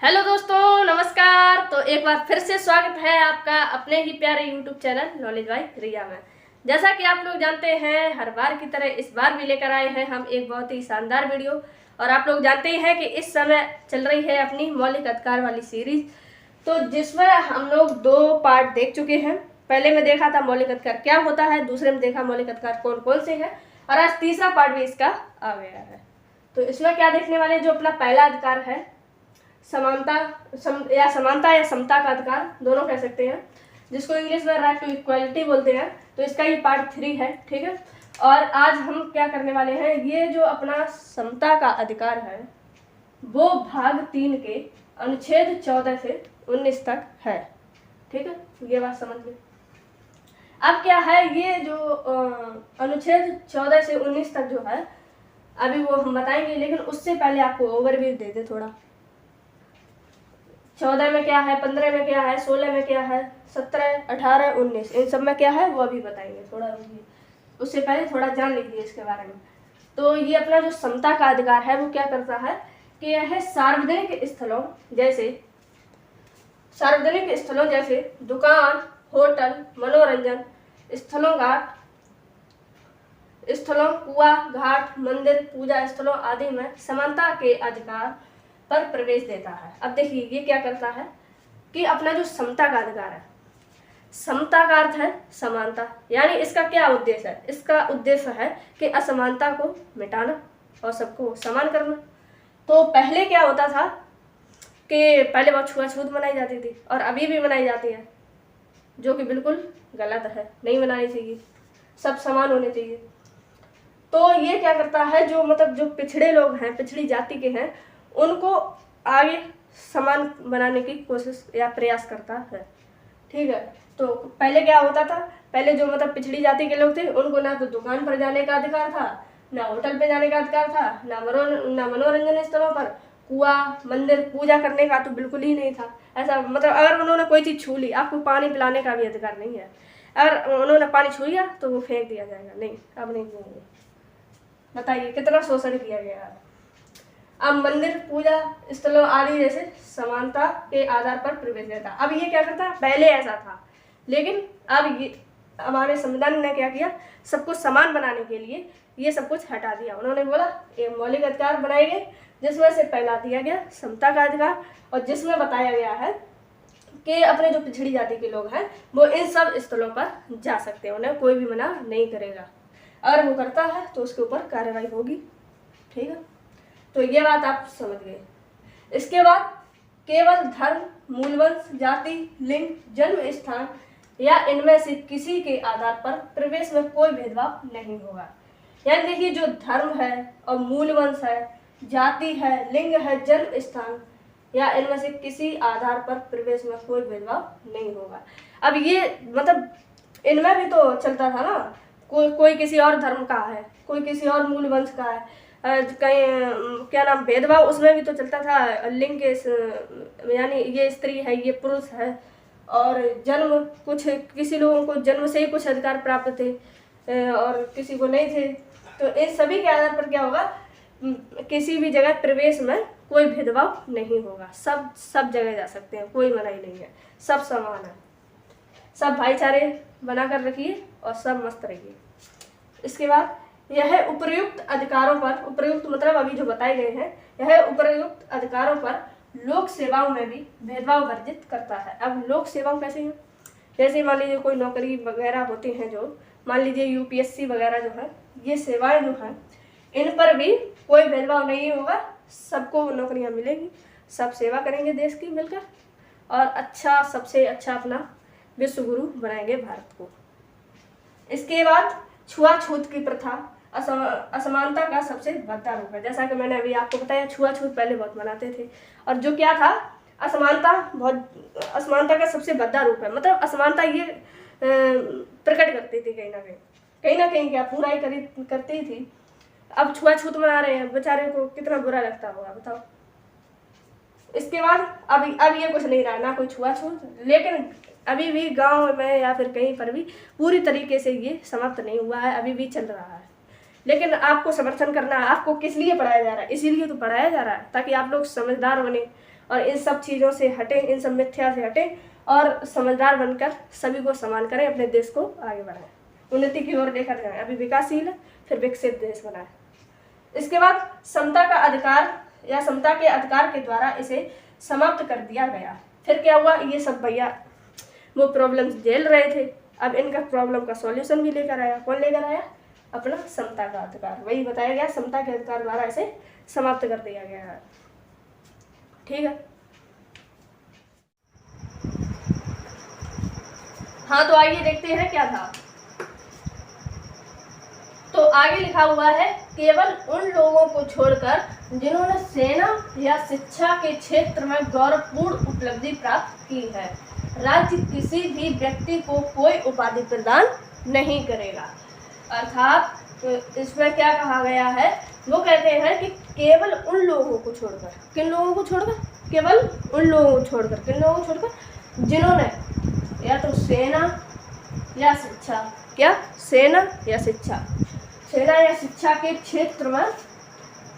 Hello दोस्तों, नमस्कार। तो एक बार फिर से स्वागत है आपका अपने ही प्यारे यूट्यूब चैनल नॉलेज बाय रिया में। जैसा कि आप लोग जानते हैं, हर बार की तरह इस बार भी लेकर आए हैं हम एक बहुत ही शानदार वीडियो। और आप लोग जानते ही हैं कि इस समय चल रही है अपनी मौलिक अधिकार वाली सीरीज, तो जिसमें हम लोग 2 पार्ट देख चुके हैं। पहले में देखा था मौलिक अधिकार क्या होता है, दूसरे में देखा मौलिक अधिकार कौन कौन से हैं, और आज तीसरा पार्ट भी इसका आ गया है। तो इसमें क्या देखने वाले, जो अपना पहला अधिकार है समानता या समता का अधिकार, दोनों कह सकते हैं, जिसको इंग्लिश में राइट टू इक्वालिटी बोलते हैं। तो इसका ये पार्ट 3 है, ठीक है। और आज हम क्या करने वाले हैं, ये जो अपना समता का अधिकार है वो भाग 3 के अनुच्छेद 14 से 19 तक है, ठीक है। ये बात समझ ली। अब क्या है, ये जो अनुच्छेद 14 से 19 तक जो है अभी वो हम बताएंगे, लेकिन उससे पहले आपको ओवरव्यू दे दे थोड़ा। 14 में क्या है, 15 में क्या है, 16 में क्या है, 17, 18, 19, इन सब में क्या है वो अभी बताएंगे। थोड़ा रुकिए, उससे पहले थोड़ा जान लीजिए इसके बारे में। तो ये अपना जो समता का अधिकार है वो क्या करता है कि यह सार्वजनिक स्थलों जैसे दुकान, होटल, मनोरंजन स्थलों, कुआं, घाट, मंदिर, पूजा स्थलों आदि में समानता के अधिकार पर प्रवेश देता है। अब देखिए ये क्या करता है कि अपना जो समता का अधिकार है, समता का अर्थ है समानता, यानी इसका क्या उद्देश्य है, इसका उद्देश्य है कि असमानता को मिटाना और सबको समान करना। तो पहले क्या होता था कि पहले बहुत छुआछूत मनाई जाती थी और अभी भी मनाई जाती है, जो कि बिल्कुल गलत है, नहीं मनानी चाहिए, सब समान होने चाहिए। तो ये क्या करता है, जो पिछड़े लोग हैं, पिछड़ी जाति के हैं, उनको आगे समान बनाने की कोशिश या प्रयास करता है, ठीक है। तो पहले क्या होता था, पहले जो पिछड़ी जाति के लोग थे उनको ना तो दुकान पर जाने का अधिकार था, ना होटल पे जाने का अधिकार था, ना मनोरंजन स्थलों पर, कुआं, मंदिर, पूजा करने का तो बिल्कुल ही नहीं था। ऐसा अगर उन्होंने कोई चीज़ छू ली, आपको पानी पिलाने का भी अधिकार नहीं है। अगर उन्होंने पानी छू लिया तो वो फेंक दिया जाएगा, नहीं अब नहीं छूएंगे। बताइए कितना शोषण किया गया है। अब मंदिर, पूजा स्थलों आदि जैसे समानता के आधार पर प्रवेश देता। अब ये क्या करता है, पहले ऐसा था, लेकिन अब ये हमारे संविधान ने क्या किया, सबको समान बनाने के लिए ये सब कुछ हटा दिया। उन्होंने बोला ये मौलिक अधिकार बनाए गए, जिसमें से पहला दिया गया समता का अधिकार, और जिसमें बताया गया है कि अपने जो पिछड़ी जाति के लोग हैं वो इन सब स्थलों पर जा सकते हैं, उन्हें कोई भी मना नहीं करेगा। अगर वो करता है तो उसके ऊपर कार्रवाई होगी, ठीक है। तो ये बात आप समझ गए। इसके बाद केवल धर्म, मूलवंश, जाति, लिंग, जन्म स्थान या इनमें से किसी के आधार पर प्रवेश में कोई भेदभाव नहीं होगा। यानी देखिए, जो धर्म है और मूलवंश है, जाति है, लिंग है, जन्म स्थान या इनमें से किसी आधार पर प्रवेश में कोई भेदभाव नहीं होगा। अब ये इनमें भी तो चलता था ना, कोई किसी और धर्म का है, कोई किसी और मूलवंश का है, कहीं क्या नाम भेदभाव उसमें भी तो चलता था। लिंग के यानी ये स्त्री है, ये पुरुष है, और जन्म किसी लोगों को जन्म से ही कुछ अधिकार प्राप्त थे और किसी को नहीं थे। तो इन सभी के आधार पर क्या होगा, किसी भी जगह प्रवेश में कोई भेदभाव नहीं होगा, सब जगह जा सकते हैं, कोई मनाही नहीं है, सब समान है, सब भाईचारे बनाकर रखिए और सब मस्त रहिए। इसके बाद यह उपर्युक्त अधिकारों पर, उपर्युक्त अभी जो बताए गए हैं, यह उपर्युक्त अधिकारों पर लोक सेवाओं में भी भेदभाव वर्जित करता है। अब लोक सेवाओं कैसे हैं, जैसे मान लीजिए कोई नौकरी वगैरह होती हैं, जो मान लीजिए यूपीएससी वगैरह जो है, ये सेवाएं जो हैं इन पर भी कोई भेदभाव नहीं होगा, सबको नौकरियां मिलेंगी, सब सेवा करेंगे देश की मिलकर, और सबसे अच्छा अपना विश्व गुरु बनाएंगे भारत को। इसके बाद छुआछूत की प्रथा असमानता का सबसे भद्दा रूप है। जैसा कि मैंने अभी आपको बताया, छुआछूत पहले बहुत मनाते थे, और जो क्या था, असमानता का सबसे भद्दा रूप है। असमानता ये प्रकट करती थी कहीं ना कहीं क्या पूरा ही करती ही थी। अब छुआछूत मना रहे हैं, बेचारे को कितना बुरा लगता होगा, बताओ। इसके बाद अब ये कुछ नहीं रहा, ना कोई छुआछूत, लेकिन अभी भी गांव में या फिर कहीं पर भी पूरी तरीके से ये समाप्त नहीं हुआ है, अभी भी चल रहा है। लेकिन आपको समर्थन करना है, आपको किस लिए पढ़ाया जा रहा है, इसीलिए तो पढ़ाया जा रहा है, ताकि आप लोग समझदार बने और इन सब चीज़ों से हटें, इन सब मिथ्या से हटें और समझदार बनकर सभी को समान करें, अपने देश को आगे बढ़ाएं, उन्नति की ओर लेकर जाएं। अभी विकासशील है, फिर विकसित देश बनाएं। इसके बाद समता का अधिकार या समता के अधिकार के द्वारा इसे समाप्त कर दिया गया। फिर क्या हुआ, ये सब भैया वो प्रॉब्लम झेल रहे थे, अब इनका प्रॉब्लम का सॉल्यूशन भी लेकर आया। कौन लेकर आया? अपना समता का अधिकार। वही बताया गया, समता के अधिकार द्वारा इसे समाप्त कर दिया गया है। ठीक है, हाँ तो आइए देखते हैं क्या था। तो आगे लिखा हुआ है, केवल उन लोगों को छोड़कर जिन्होंने सेना या शिक्षा के क्षेत्र में गौरवपूर्ण उपलब्धि प्राप्त की है, राज्य किसी भी व्यक्ति को कोई उपाधि प्रदान नहीं करेगा। अर्थात इसमें क्या कहा गया है, वो कहते हैं कि केवल उन लोगों को छोड़कर, किन लोगों को छोड़कर? केवल उन लोगों को छोड़कर, किन लोगों को छोड़कर? जिन्होंने या तो सेना या शिक्षा, क्या? सेना या शिक्षा, सेना या शिक्षा के क्षेत्र में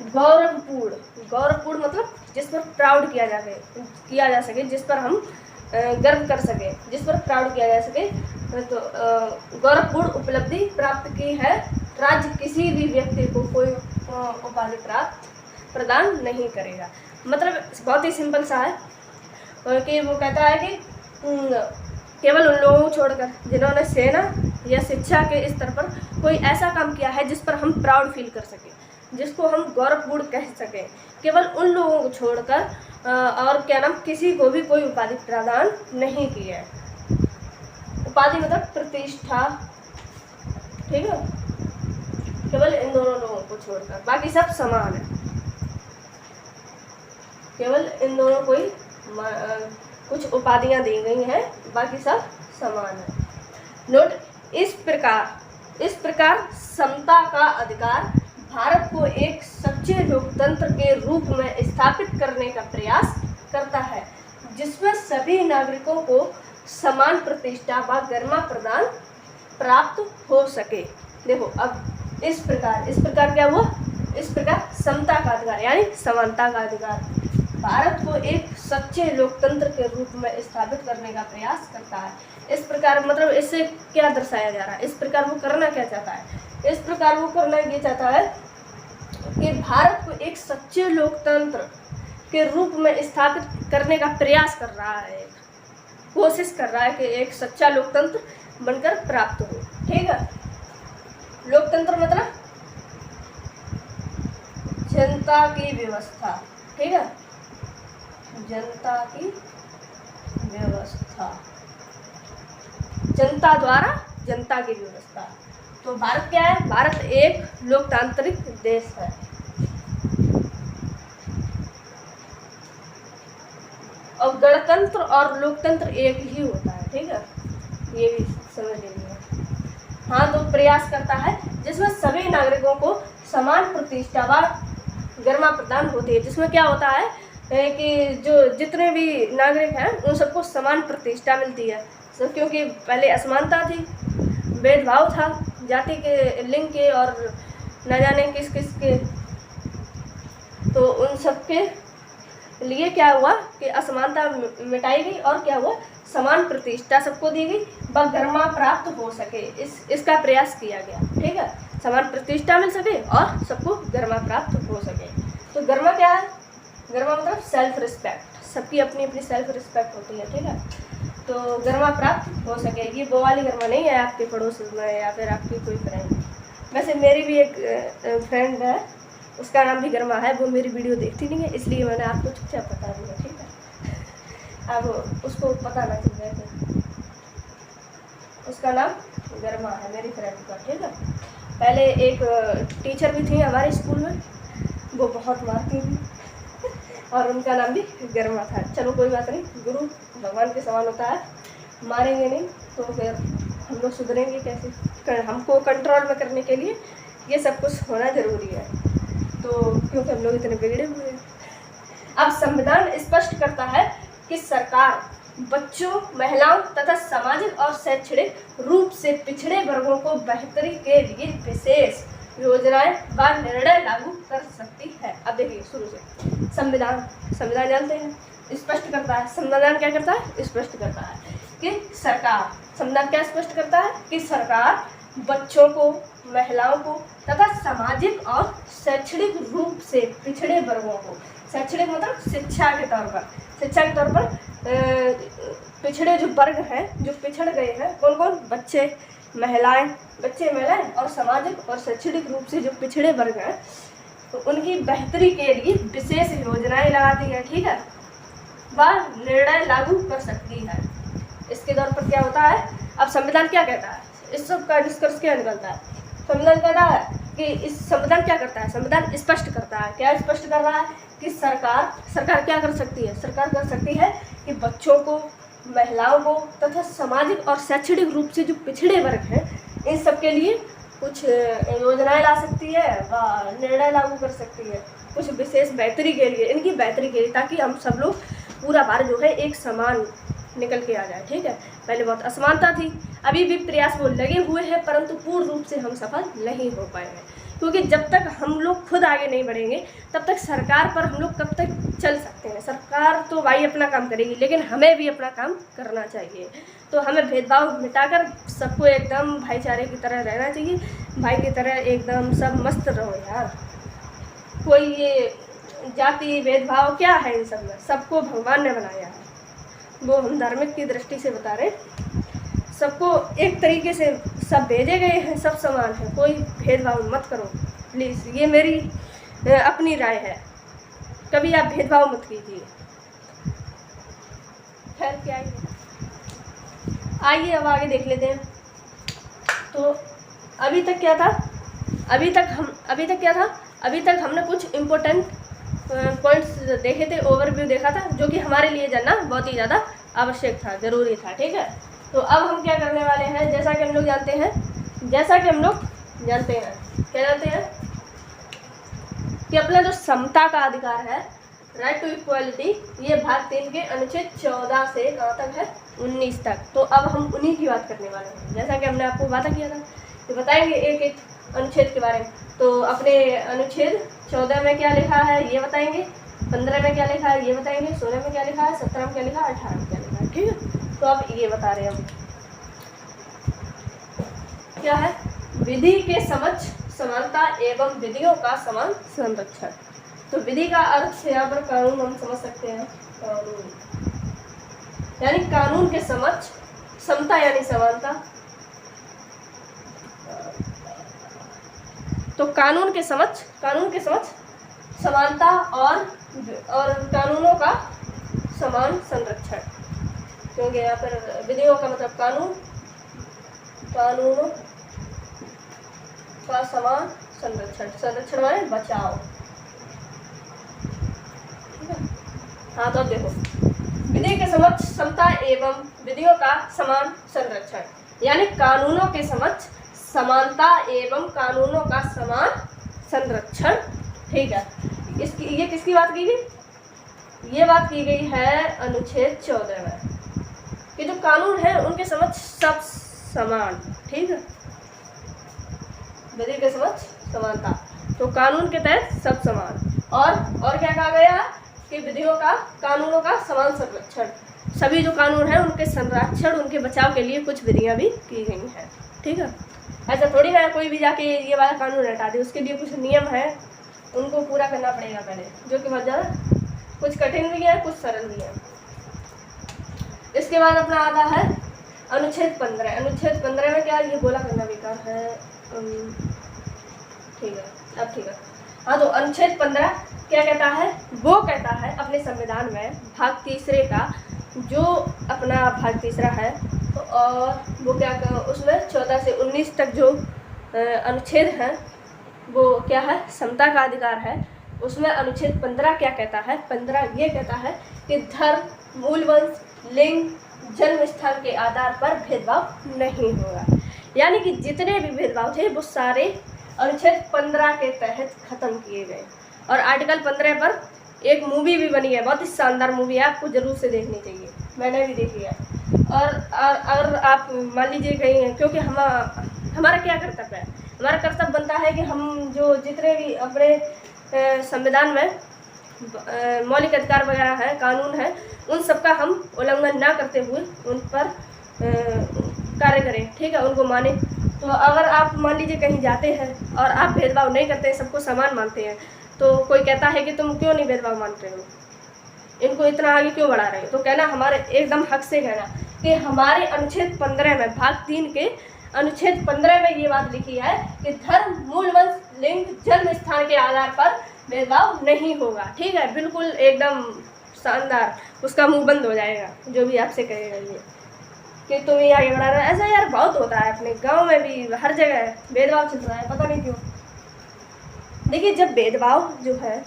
गौरवपूर्ण, गौरवपूर्ण मतलब जिस पर प्राउड किया जा सके, जिस पर हम गर्व कर सके, जिस पर प्राउड किया जा सके, तो गौरवपूर्ण उपलब्धि प्राप्त की है, राज्य किसी भी व्यक्ति को कोई उपाधि प्रदान नहीं करेगा। मतलब बहुत ही सिंपल सा है कि वो कहता है कि केवल उन लोगों को छोड़कर जिन्होंने सेना या शिक्षा के स्तर पर कोई ऐसा काम किया है जिस पर हम प्राउड फील कर सकें, जिसको हम गौरवपूर्ण कह सकें, केवल उन लोगों को छोड़कर और क्या नाम, किसी को भी कोई उपाधि प्रदान नहीं की है। उपाधि मतलब प्रतिष्ठा, ठीक है, केवल इन दोनों लोगों को छोड़कर, बाकी सब समान है। केवल इन दोनों कोई कुछ उपाधियां दी गई हैं, बाकी सब समान है। नोट, इस प्रकार समता का अधिकार भारत को एक सच्चे लोकतंत्र के रूप में स्थापित करने का प्रयास करता है, जिसमें सभी नागरिकों को समान प्रतिष्ठा व गरिमा प्रदान प्राप्त हो सके। देखो अब इस प्रकार क्या हुआ, इस प्रकार समता का अधिकार यानी समानता का अधिकार भारत को एक सच्चे लोकतंत्र के रूप में स्थापित करने का प्रयास करता है। इस प्रकार मतलब इससे क्या दर्शाया जा रहा है, इस प्रकार वो करना क्या चाहता है? इस प्रकार वो करना ये चाहता है कि भारत को एक सच्चे लोकतंत्र के रूप में स्थापित करने का प्रयास कर रहा है, कोशिश कर रहा है कि एक सच्चा लोकतंत्र बनकर प्राप्त हो। ठीक है, लोकतंत्र मतलब जनता की व्यवस्था, ठीक है, जनता की व्यवस्था, जनता द्वारा जनता की व्यवस्था। तो भारत क्या है? भारत एक लोकतांत्रिक देश है। और गणतंत्र और लोकतंत्र एक ही होता है, ठीक है, ये भी समझ लीजिए। हाँ, तो प्रयास करता है जिसमें सभी नागरिकों को समान प्रतिष्ठा व गरिमा प्रदान होती है, जिसमें क्या होता है कि जो जितने भी नागरिक हैं उन सबको समान प्रतिष्ठा मिलती है। क्योंकि पहले असमानता थी, भेदभाव था जाति के, लिंग के और न जाने किस किस के, तो उन सब के लिए क्या हुआ कि असमानता मिटाई गई और क्या हुआ, समान प्रतिष्ठा सबको दी गई व गरिमा प्राप्त हो सके, इसका प्रयास किया गया। ठीक है, समान प्रतिष्ठा मिल सके और सबको गरिमा प्राप्त हो सके। तो गरिमा क्या है? गरिमा मतलब सेल्फ रिस्पेक्ट, सबकी अपनी अपनी सेल्फ रिस्पेक्ट होती है। ठीक है, तो गरिमा प्राप्त हो सके। ये वो वाली गरिमा नहीं है आपके पड़ोस में या फिर आपकी कोई फ्रेंड। वैसे मेरी भी एक फ्रेंड है, उसका नाम भी गरिमा है, वो मेरी वीडियो देखती नहीं है, इसलिए मैंने आपको चुपचाप बता दिया। ठीक है, अब उसको पता ना चल जाए, उसका नाम गरिमा है मेरी फ्रेंड का। ठीक है, पहले एक टीचर भी थी हमारे स्कूल में, वो बहुत मारती थी और उनका नाम भी गरिमा था। चलो कोई बात नहीं, गुरु भगवान के समान होता है, मारेंगे नहीं तो फिर हम लोग सुधरेंगे कैसे? हमको कंट्रोल में करने के लिए ये सब कुछ होना ज़रूरी है, तो क्योंकि हम लोग इतने बिगड़े हुए हैं। अब संविधान स्पष्ट करता है कि सरकार बच्चों, महिलाओं तथा सामाजिक और शैक्षणिक रूप से पिछड़े वर्गों को बेहतरी के लिए विशेष योजनाएं व निर्णय लागू कर सकती है। अब देखिए शुरू से, संविधान जानते हैं, स्पष्ट करता है, संविधान क्या करता है, स्पष्ट करता है कि सरकार, संविधान क्या स्पष्ट करता है कि सरकार बच्चों को, महिलाओं को तथा सामाजिक और शैक्षणिक रूप से पिछड़े वर्गों को, शैक्षणिक मतलब शिक्षा के तौर पर, शिक्षा के तौर पर पिछड़े जो वर्ग हैं, जो पिछड़ गए हैं, कौन कौन, बच्चे महिलाएं और सामाजिक और शैक्षणिक रूप से जो पिछड़े वर्ग हैं, तो उनकी बेहतरी के लिए विशेष योजनाएं लगाती है, ठीक है, वह निर्णय लागू कर सकती है। इसके तौर पर क्या होता है, अब संविधान क्या कहता है, इस सब का निष्कर्ष क्या निकलता है, संविधान कहता है कि इस संविधान क्या करता है, संविधान स्पष्ट करता है, क्या स्पष्ट कर रहा है कि सरकार क्या कर सकती है, सरकार कर सकती है कि बच्चों को, महिलाओं को तथा सामाजिक और शैक्षणिक रूप से जो पिछड़े वर्ग हैं, इन सब के लिए कुछ योजनाएं ला सकती है व निर्णय लागू कर सकती है, कुछ विशेष बेहतरी के लिए, इनकी बेहतरी के लिए, ताकि हम सब लोग पूरा भारत जो है एक समान निकल के आ जाए, ठीक है। पहले बहुत असमानता थी, अभी भी प्रयास वो लगे हुए हैं, परंतु पूर्ण रूप से हम सफल नहीं हो पाए हैं, क्योंकि जब तक हम लोग खुद आगे नहीं बढ़ेंगे तब तक सरकार पर हम लोग कब तक चल सकते हैं। सरकार तो भाई अपना काम करेगी, लेकिन हमें भी अपना काम करना चाहिए। तो हमें भेदभाव मिटाकर सबको एकदम भाईचारे की तरह रहना चाहिए, भाई की तरह एकदम सब मस्त रहो यार। कोई ये जाति भेदभाव क्या है इन सब में, सबको भगवान ने बनाया है, वो हम धार्मिक की दृष्टि से बता रहे, सबको एक तरीके से सब भेजे गए हैं, सब समान है, कोई भेदभाव मत करो प्लीज़, ये मेरी अपनी राय है, कभी आप भेदभाव मत कीजिए। खैर क्या आइए अब आगे देख लेते हैं। तो अभी तक क्या था, अभी तक हमने कुछ इम्पोर्टेंट पॉइंट्स देखे थे, ओवरव्यू देखा था, जो कि हमारे लिए जानना बहुत ही ज़्यादा आवश्यक था, ज़रूरी था, ठीक है। तो अब हम क्या करने वाले हैं, जैसा कि हम लोग जानते हैं कि अपना जो समता का अधिकार है, राइट टू इक्वालिटी, ये भाग 3 के अनुच्छेद 14 से कहाँ तक है, 19 तक। तो अब हम उन्हीं की बात करने वाले हैं, जैसा कि हमने आपको वादा किया था, तो बताएंगे एक एक अनुच्छेद के बारे में। तो अपने अनुच्छेद 14 में क्या लिखा है ये बताएंगे, 15 में क्या लिखा है ये बताएंगे, 16 में क्या लिखा है, 17 में क्या लिखा है, 18 में क्या लिखा है, ठीक है। तो अब ये बता रहे हैं हम क्या है, विधि के समक्ष समानता एवं विधियों का समान संरक्षण। तो विधि का अर्थ यहाँ पर कानून हम समझ सकते हैं, कानून यानी कानून के समक्ष, समता यानी समानता, तो कानून के समक्ष समानता और कानूनों का समान संरक्षण, क्योंकि यहाँ पर विधियों का मतलब कानूनों का समान संरक्षण माने बचाओ, ठीक है। हाँ तो अब देखो, विधि के समक्ष समता एवं विधियों का समान संरक्षण, यानी कानूनों के समक्ष समानता एवं कानूनों का समान संरक्षण, ठीक है। ये किसकी बात की गई, ये बात की गई है अनुच्छेद 14 में, कि जो कानून है उनके समक्ष सब समान, ठीक है, विधि के समक्ष समानता, तो कानून के तहत सब समान, और क्या कहा गया कि विधियों का, कानूनों का समान संरक्षण, सभी जो कानून है उनके संरक्षण, उनके बचाव के लिए कुछ विधियां भी की गई हैं, ठीक है। ऐसा थोड़ी ना कोई भी जाके ये वाला कानून हटा दे, उसके लिए कुछ नियम है, उनको पूरा करना पड़ेगा पहले, जो कि बहुत ज़्यादा कुछ कठिन भी है, कुछ सरल भी है। इसके बाद अपना आता है अनुच्छेद 15। अनुच्छेद 15 में क्या, ये गोला करना बेकार है, ठीक है, अब ठीक है। हाँ तो अनुच्छेद 15 क्या कहता है, वो कहता है अपने संविधान में भाग 3 का, जो अपना भाग 3 है, तो और वो क्या, उसमें 14 से 19 तक जो अनुच्छेद हैं, वो क्या है, समता का अधिकार है। उसमें अनुच्छेद 15 क्या कहता है, 15 ये कहता है कि धर्म, मूलवंश, लिंग, जन्म स्थान के आधार पर भेदभाव नहीं होगा, यानी कि जितने भी भेदभाव थे वो सारे अनुच्छेद 15 के तहत खत्म किए गए। और आर्टिकल 15 पर एक मूवी भी बनी है, बहुत ही शानदार मूवी है, आपको जरूर से देखनी चाहिए, मैंने भी देखी है। और अगर आप मान लीजिए कहीं, क्योंकि हमारा क्या कर्तव्य है, हमारा कर्तव्य बनता है कि हम जो जितने भी अपने संविधान में मौलिक अधिकार वगैरह हैं, कानून है, उन सब का हम उल्लंघन ना करते हुए उन पर कार्य करें, ठीक है, उनको माने। तो अगर आप मान लीजिए कहीं जाते हैं और आप भेदभाव नहीं करते, सबको समान मानते हैं, तो कोई कहता है कि तुम क्यों नहीं भेदभाव मान रहे हो, इनको इतना आगे क्यों बढ़ा रहे हो, तो कहना हमारे एकदम हक से कहना कि हमारे अनुच्छेद 15 में भाग 3 के अनुच्छेद 15 में ये बात लिखी है कि धर्म, मूल वंश, लिंग, जन्म स्थान के आधार पर भेदभाव नहीं होगा, ठीक है, बिल्कुल एकदम शानदार, उसका मुंह बंद हो जाएगा जो भी आपसे कहेगा ये कि तुम ही आगे बढ़ा रहे हो। ऐसा यार बहुत होता है, अपने गांव में भी हर जगह भेदभाव चल रहा है, पता नहीं क्यों। देखिए, जब भेदभाव जो है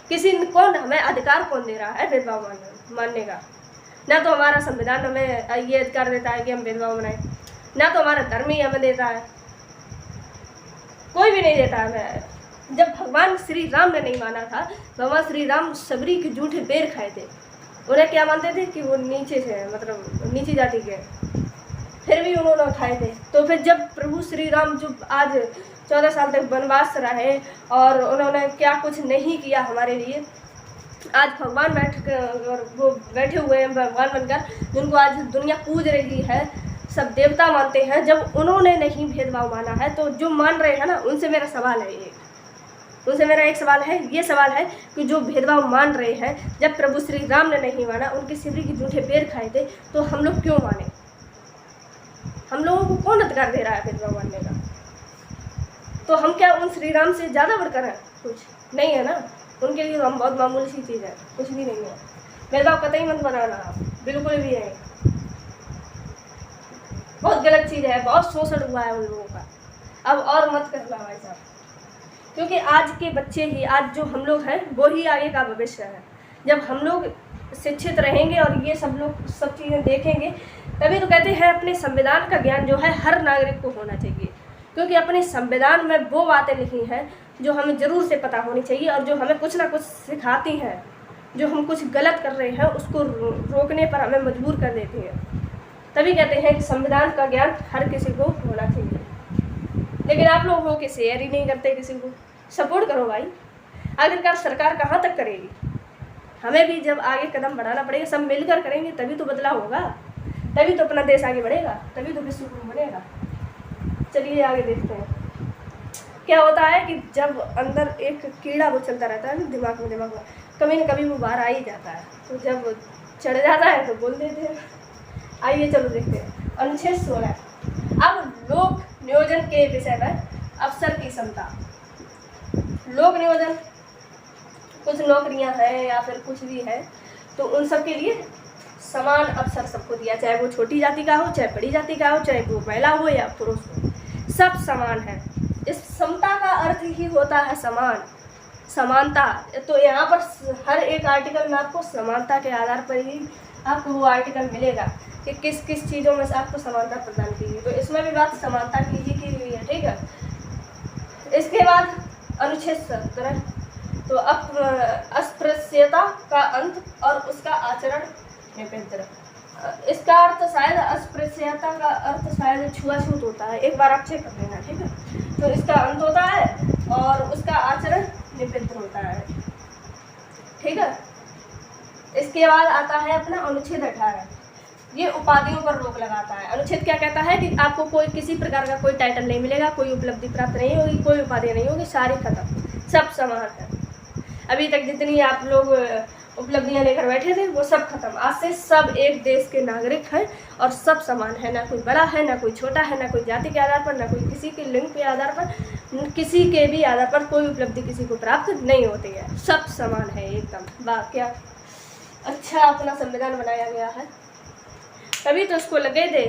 किसी कौन हमें अधिकार कौन दे रहा है भेदभाव मानने का? ना तो हमारा संविधान हमें ये अधिकार देता है कि हम भेदभाव बनाएं, ना तो हमारा धर्म ही हमें देता है, कोई भी नहीं देता है। जब भगवान श्री राम ने नहीं माना था, भगवान श्री राम सबरी के जूठे बेर खाए थे, उन्हें क्या मानते थे कि वो नीचे से, मतलब नीची जाति के, फिर भी उन्होंने खाए थे। तो फिर जब प्रभु श्री राम जो आज 14 साल तक वनवास रहे और उन्होंने क्या कुछ नहीं किया हमारे लिए, आज भगवान वो बैठे हुए हैं भगवान बनकर, जिनको आज दुनिया पूज रही है, सब देवता मानते हैं, जब उन्होंने नहीं भेदभाव माना है, तो जो मान रहे हैं ना, उनसे मेरा सवाल है ये, उनसे मेरा एक सवाल है, ये सवाल है कि जो भेदभाव मान रहे हैं, जब प्रभु श्री राम ने नहीं माना, उनके सिवरी के जूठे पेड़ खाए थे, तो हम लोग क्यों माने? हम लोगों को कौन अधिकार दे रहा है भेदभाव मानने का? तो हम क्या उन श्री राम से ज़्यादा बढ़कर हैं? कुछ नहीं है ना, उनके लिए हम बहुत मामूली सी चीज़ है, कुछ भी नहीं है। भेदभाव कतई मत बनाना आप, बिल्कुल भी नहीं, बहुत गलत चीज़ है, बहुत शोषण हुआ है उन लोगों का, अब और मत करना भाई साहब, क्योंकि आज के बच्चे ही, आज जो हम लोग हैं वो ही आगे का भविष्य है। जब हम लोग शिक्षित रहेंगे और ये सब लोग सब चीज़ें देखेंगे, तभी तो कहते हैं अपने संविधान का ज्ञान जो है हर नागरिक को होना चाहिए, क्योंकि अपने संविधान में वो बातें लिखी हैं जो हमें ज़रूर से पता होनी चाहिए और जो हमें कुछ ना कुछ सिखाती हैं, जो हम कुछ गलत कर रहे हैं उसको रोकने पर हमें मजबूर कर देती है। तभी कहते हैं कि संविधान का ज्ञान हर किसी को होना चाहिए, लेकिन आप लोग हो के शेयर ही नहीं करते, किसी को सपोर्ट करो भाई। आखिरकार सरकार कहाँ तक करेगी? हमें भी जब आगे कदम बढ़ाना पड़ेगा, सब मिलकर करेंगे तभी तो बदलाव होगा, तभी तो अपना देश आगे बढ़ेगा, तभी तो विश्व गुरु बनेगा। चलिए आगे देखते हैं क्या होता है कि जब अंदर एक कीड़ा वो चलता रहता है ना दिमाग में, कभी न कभी वो बाहर आ ही जाता है, तो जब चढ़ जाता है तो बोल देते हैं। आइए चलो देखते हैं अनुच्छेद 16। अब लोक नियोजन के विषय में अफसर की क्षमता। लोक नियोजन, कुछ नौकरियां हैं या फिर कुछ भी है, तो उन सब के लिए समान अवसर सबको दिया, चाहे वो छोटी जाति का हो, चाहे बड़ी जाति का हो, चाहे वो महिला हो या पुरुष हो, सब समान है। इस समता का अर्थ ही होता है समान, समानता। तो यहाँ पर हर एक आर्टिकल में आपको समानता के आधार पर ही आपको वो आर्टिकल मिलेगा कि किस किस चीज़ों में से आपको समानता प्रदान की गई, तो इसमें भी बात समानता की ही की हुई है, ठीक है। इसके बाद अनुच्छेद 17, तो अस्पृश्यता का अंत और उसका आचरण निरंतर। इसका अर्थ शायद अस्पृश्यता का अर्थ शायद छुआछूत होता है, एक बार आप चेक कर लेना, ठीक है। तो इसका अंत होता है और उसका आचरण निरंतर होता है, ठीक है। इसके बाद आता है अपना अनुच्छेद 18, ये उपाधियों पर रोक लगाता है। अनुच्छेद क्या कहता है कि आपको कोई किसी प्रकार का कोई टाइटल नहीं मिलेगा, कोई उपलब्धि प्राप्त नहीं होगी, कोई उपाधि नहीं होगी, सारी खत्म, सब समान है। अभी तक जितनी आप लोग उपलब्धियां लेकर बैठे थे वो सब खत्म, आज से सब एक देश के नागरिक हैं और सब समान है, ना कोई बड़ा है, ना कोई छोटा है, ना कोई जाति के आधार पर, ना कोई किसी के लिंग के आधार पर, किसी के भी आधार पर कोई उपलब्धि किसी को प्राप्त नहीं होती है, सब समान है एकदम। वाह, क्या अच्छा अपना संविधान बनाया गया है। तभी तो इसको लगे थे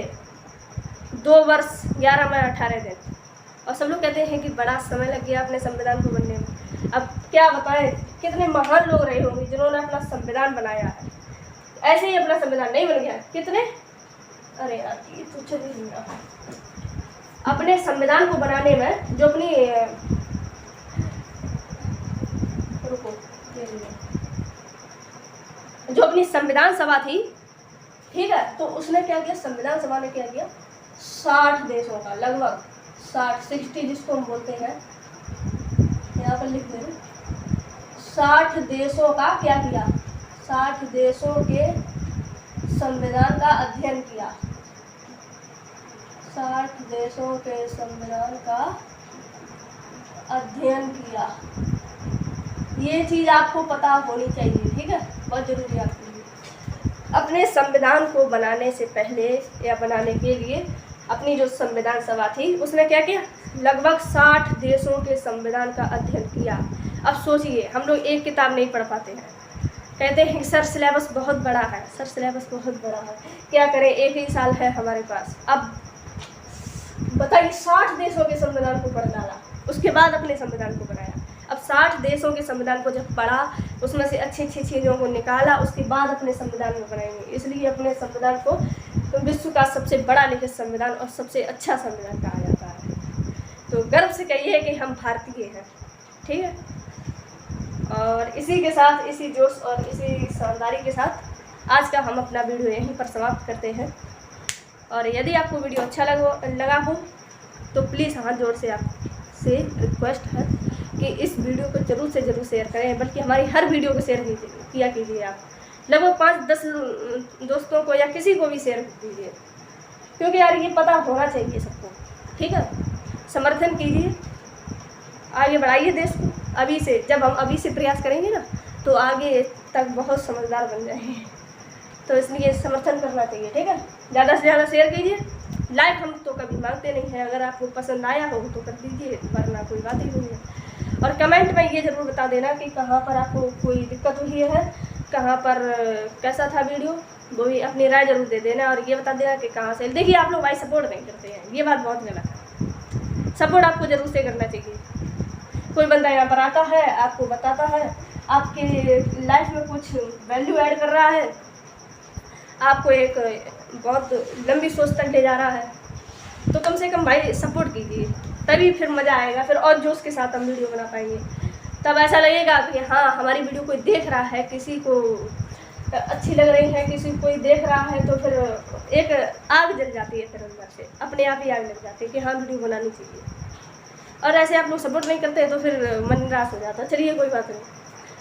2 वर्ष 11 महीने 18 दिन, और सब लोग कहते हैं कि बड़ा समय लग गया अपने संविधान को बनने में। अब क्या बताएं कितने महान लोग रहे होंगे जिन्होंने अपना संविधान बनाया है, ऐसे ही अपना संविधान नहीं बन गया। कितने, अरे यार ये तो चल ही नहीं रहा। अपने संविधान को बनाने में जो अपनी जो अपनी संविधान सभा थी, ठीक है, तो उसने क्या किया, संविधान सभा ने क्या किया, 60 देशों का लगभग 60 जिसको हम बोलते हैं, यहाँ पर लिख दे रहे, 60 देशों का क्या किया? 60 देशों के संविधान का अध्ययन किया। 60 देशों के संविधान का अध्ययन किया। ये चीज़ आपको पता होनी चाहिए, ठीक है, बहुत जरूरी है आपके लिए। अपने संविधान को बनाने से पहले या बनाने के लिए अपनी जो संविधान सभा थी उसने क्या किया? लगभग 60 देशों के संविधान का अध्ययन किया। अब सोचिए, हम लोग एक किताब नहीं पढ़ पाते हैं, कहते हैं सर सिलेबस बहुत बड़ा है, सर सिलेबस बहुत बड़ा है, क्या करें, एक ही साल है हमारे पास। अब बताइए, 60 देशों के संविधान को पढ़ डाला, उसके बाद अपने संविधान को बनाया। अब 60 देशों के संविधान को जब पढ़ा, उसमें से अच्छी अच्छी चीज़ों को निकाला, उसके बाद अपने संविधान में बनाएंगे। इसलिए अपने संविधान को विश्व का सबसे बड़ा लिखित संविधान और सबसे अच्छा संविधान कहा जाता है। तो गर्व से कहिए कि हम भारतीय हैं, ठीक है। और इसी के साथ, इसी जोश और इसी शानदारी के साथ आज का हम अपना वीडियो यहीं पर समाप्त करते हैं। और यदि आपको वीडियो अच्छा लगा हो तो प्लीज़ हाथ जोड़ से आपसे रिक्वेस्ट है कि इस वीडियो को ज़रूर से ज़रूर शेयर करें, बल्कि हमारी हर वीडियो को शेयर किया कीजिए आप। लगभग 5-10 दोस्तों को या किसी को भी शेयर कीजिए, क्योंकि यार ये पता होना चाहिए सबको, ठीक है। समर्थन कीजिए, आगे बढ़ाइए देश को अभी से। जब हम अभी से प्रयास करेंगे ना तो आगे तक बहुत समझदार बन जाएंगे। तो इसलिए समर्थन करना चाहिए, ठीक है। ज़्यादा से ज़्यादा शेयर कीजिए। लाइक हम तो कभी मांगते नहीं हैं, अगर आपको पसंद आया हो तो कर दीजिए, वरना कोई बात ही नहीं है। और कमेंट में ये ज़रूर बता देना कि कहाँ पर आपको कोई दिक्कत हुई है, कहाँ पर कैसा था वीडियो, वो भी अपनी राय ज़रूर दे देना। और ये बता देना कि कहाँ से। देखिए, आप लोग भाई सपोर्ट नहीं करते हैं, ये बात बहुत गलत है। सपोर्ट आपको ज़रूर से करना चाहिए। कोई बंदा यहाँ पर आता है, आपको बताता है, आपके लाइफ में कुछ वैल्यू ऐड कर रहा है, आपको एक बहुत लंबी सोच तक ले जा रहा है, तो कम से कम भाई सपोर्ट कीजिए, तभी फिर मज़ा आएगा, फिर और जोश के साथ हम वीडियो बना पाएंगे। तब ऐसा लगेगा कि हाँ, हमारी वीडियो कोई देख रहा है, किसी को अच्छी लग रही है, किसी को कोई देख रहा है, तो फिर एक आग जल जाती है, फिर अंदर से अपने आप ही आग लग जाती है कि हाँ वीडियो बनानी चाहिए। और ऐसे आप लोग सपोर्ट नहीं करते तो फिर मन निराश हो जाता है। चलिए कोई बात नहीं,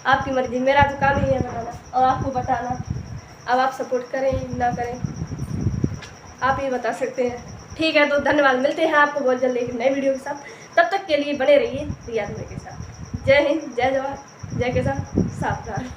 आपकी मर्जी, मेरा तो काम ही है बताना और आपको बताना। अब आप सपोर्ट करें ना करें, आप ही बता सकते हैं, ठीक है। तो धन्यवाद, मिलते हैं आपको बहुत जल्द एक नए वीडियो के साथ। तब तक के लिए बने रहिए रिया दुबे के साथ। जय हिंद, जय जवान, जय किसान, सावधान।